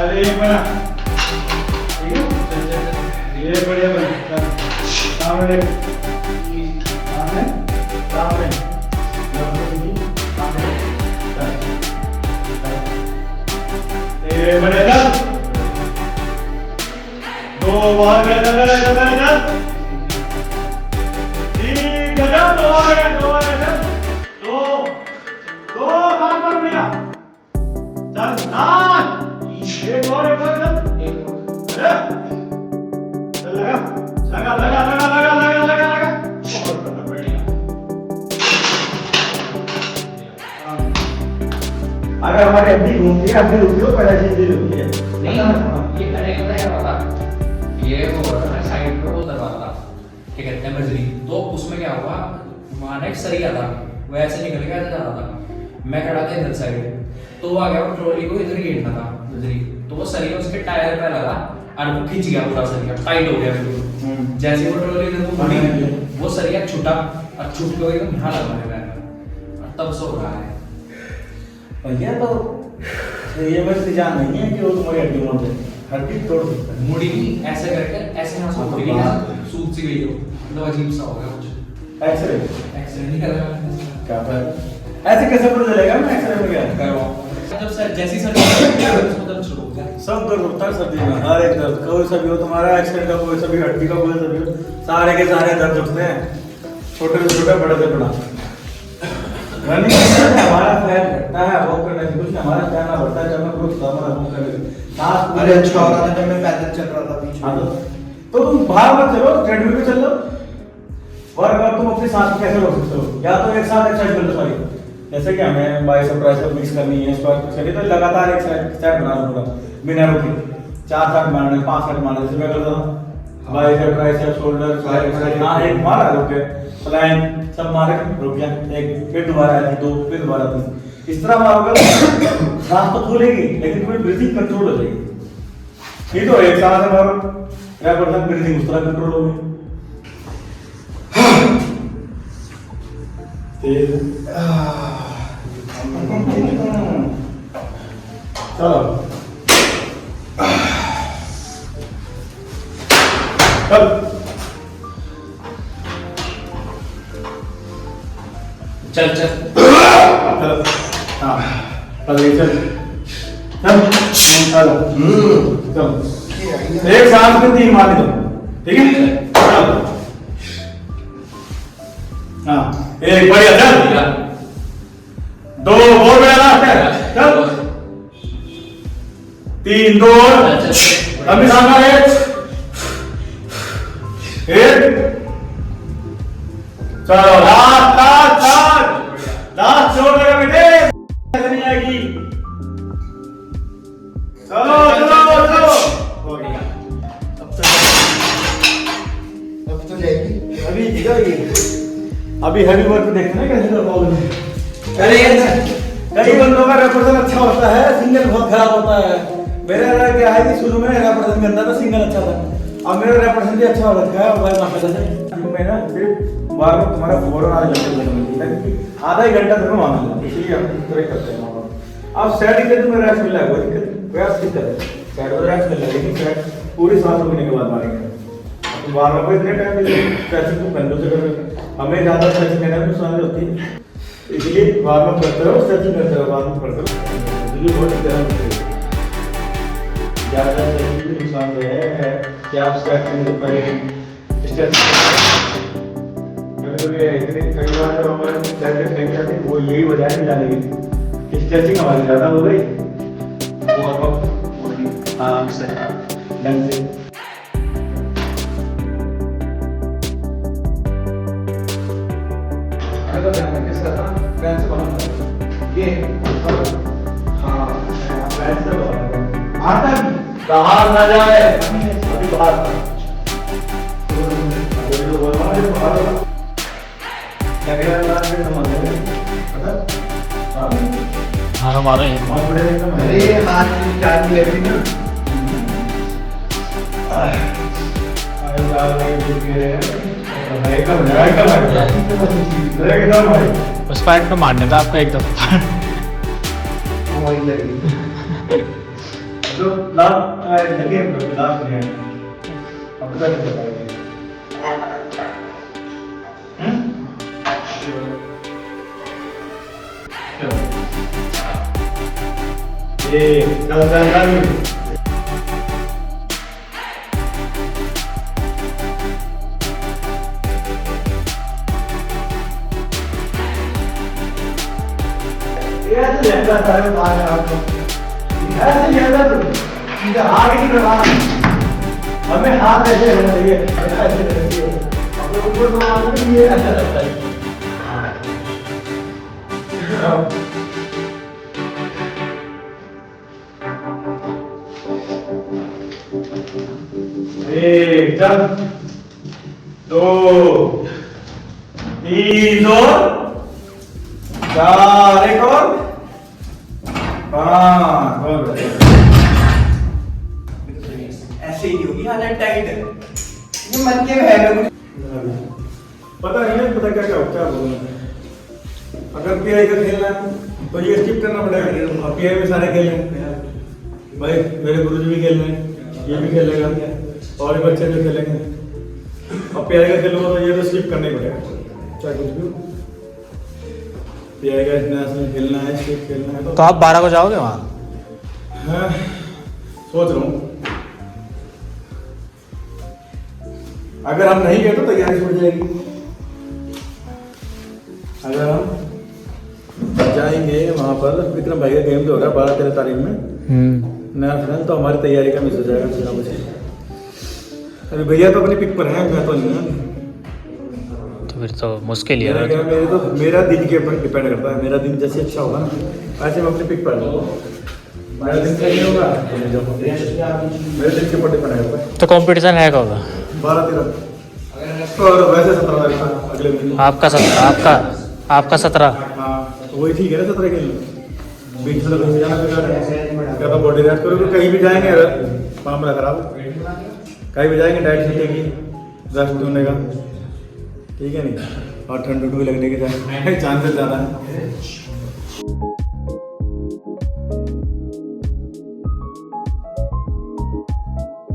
अरे बना ये बढ़िया बना सामने सामने सामने ये बढ़िया दो बार ठीक है दो काम कर भैया चल सात एक और चल लगा और बढ़िया अगर हमारे अभी घूमती है अपने रुक लो पहले चीज रुकी है नहीं ये करेक्ट है ये वो साइड पे वो दरवाजा क्या कहते हैं मजरी तो उसमें क्या हुआ वहां एक सरिया था वो ऐसे निकल के ऐसे जा रहा था मैं खड़ा था इधर साइड तो वो आ गया वो ट्रॉली को इधर गिरना था मजरी तो वो सरिया उसके टायर पे लगा और वो खिंच गया पूरा सरिया टाइट हो गया बिल्कुल जैसे वो ट्रॉली इधर को मुड़ी वो सरिया छूटा और छूट के एकदम यहां लगा मेरे पैर में और तब सो रहा है भैया तो ये बस जान नहीं है कि वो तुम्हारी हड्डी मोड़ दे हड्डी तोड़ सकता है मुड़ी भी ऐसे करके ऐसे यहाँ सूख गई है सूख सी गई हो मतलब अजीब सा हो गया कुछ एक्सरे नहीं कर रहा क्या पर ऐसे कैसे पता चलेगा मैं एक्सरे में गया करवाओ जब सर जैसी सर्दी उसमें दर्द शुरू हो गया सब दर्द होता है सर्दी में हर एक दर्द कोई सा भी हो तुम्हारा एक्सीडेंट का कोई सा भी हड्डी का कोई सा भी हो सारे के सारे दर्द उठते हैं छोटे से छोटा बड़े से बड़ा रनिंग हमारा फैट घटता है वो करने से कुछ नहीं हमारा स्टैमिना बढ़ता है जब मैं ग्रुप हमारा वो कर सांस अरे अच्छा हो रहा था जब मैं पैदल चल रहा था पीछे हाँ तो तुम बाहर मत चलो ट्रेडमिल पे चल लो वर्कआउट तुम अपनी सांस को कैसे रोक सकते हो या तो एक साथ एक्सरसाइज कर लो सारी जैसे कि हमें बाइसेप ट्राइसेप मिक्स करनी है स्क्वाट करनी है तो लगातार एक सेट बना लो पूरा बिना रुके 4 सेट मारने 5 सेट मारने जैसे मैं करता हूं बाइसेप ट्राइसेप शोल्डर ट्राइसेप हां एक मारा रुके प्लैंक सब मारे रुक गया एक फिर दोबारा आती 2 फिर दोबारा 3 इस तरह मारोगे सांस तो फूलेगी लेकिन तुम्हारी ब्रीथिंग कंट्रोल हो जाएगी ये तो एक सांस से मारो रेपरसन ब्रीथिंग उस तरह कंट्रोल होगी चलो चल चल चलो हाँ चल चलो चलो एक सांस में 3 मार दो ठीक है चलो हाँ एक बढ़िया चल 2 और बढ़िया लास्ट है चल 3 2 अभी सांगा एक चलो लास्ट छोड़ देगा बेटे नहीं आएगी चलो हो गया अब तो जाएगी अभी दिखा ये अभी हैवी वर्क देखते ना कैसे कर पाओगे अरे कई बंदों का रेपरसन अच्छा होता है सिंगल बहुत खराब होता है मेरा क्या है कि शुरू में रेपरसन गंदा था सिंगल अच्छा था अब मेरा रेपरसन भी अच्छा हो रखा है और भाई माशाल्लाह से मैं ना सिर्फ बार बार तुम्हारा फोर आने लगेगा आधा ही घंटा तुम्हें मांगा इसलिए हम इस तरह करते हैं अब सेट ही तुम्हें रेस्ट मिल रहा है कोई दिक्कत प्रयास की तरह सेट तो रेस्ट मिल रहा है लेकिन सेट पूरी सांस रोकने के बाद मारेंगे तुम बार बार इतने टाइम मिलेगा स्ट्रेचिंग तुम कंधों से करोगे हमें ज़्यादा स्ट्रेचिंग करने में नुकसान होती है इसलिए बार बार करते रहो स्ट्रेचिंग करते रहो बार बार करते रहो इसलिए बहुत तरह होती है ज़्यादा स्ट्रेचिंग के नुकसान ये है कि आप स्ट्रेचिंग से पहले स्ट्रेचिंग कई बार तो हमारे स्ट्रेचिंग नहीं जाती वो यही वजह है जाने की स्ट्रेचिंग हमारी ज़्यादा हो गई वो अब हाँ सही ढंग से हाँ ऐसे आता बाहर ना जाए अभी बाहर अभी तो बोल रहा हूँ बाहर क्या कह रहा है हाँ हमारे अरे हाथ में चार ले रही ना उस पॉइंट पे मारने था आपको एकदम वही लगी तो लास्ट लगे लास्ट में अब तक बताइए ये चल ऐसे लहरा सारे मार आपको ऐसे लहरा तो सीधा आगे की तरफ हमें हाथ ऐसे रहना चाहिए ऐसे रहना चाहिए अपने ऊपर तो आगे ये ऐसा रहता है एक चल 2 3 और 4 एक और 5 और ऐसे ही होगी हालत टाइट है ये मन के है मैं पता नहीं है पता क्या क्या होता है अगर पीआई का खेलना है तो ये स्किप करना पड़ेगा और पीआई में सारे खेल हैं भाई मेरे गुरुजी भी खेल रहे हैं ये भी खेलेगा और भी बच्चे भी खेलेंगे और पीआई का खेलूंगा तो ये तो स्किप करना ही पड़ेगा चाहे कुछ भी पीआई का इंटरनेशनल खेलना है स्किप खेलना है तो आप 12 को जाओगे वहाँ हाँ सोच रहा हूँ अगर हम नहीं गए तो तैयारी छूट जाएगी अगर हम जाएंगे वहाँ पर विक्रम भाई का गेम जो होगा 12-13 तारीख में नया फाइनल तो हमारी तैयारी का मिस हो जाएगा फिर बचे अरे भैया तो अपनी पिक पर है मैं तो नहीं तो फिर तो मुश्किल ही है मेरे तो मेरा दिन के ऊपर डिपेंड करता है मेरा दिन जैसे अच्छा होगा ना ऐसे मैं अपनी पिक पर मेरा दिन सही होगा मेरे दिन के ऊपर डिपेंड करता है तो कंपटीशन है कब 12-13 और वैसे 17 तारीख को अगले महीने आपका 17 हाँ तो वही ठीक है ना 17 के लिए बीच में कहीं जाना फिर क्या तो बॉडी रेस्ट करोगे कहीं भी जाएंगे अगर मामला खराब कहीं भी जाएंगे डाइट छूटेगी रेस्ट होने का ठीक है नहीं और ठंड भी लगने के चांसेस ज़्यादा है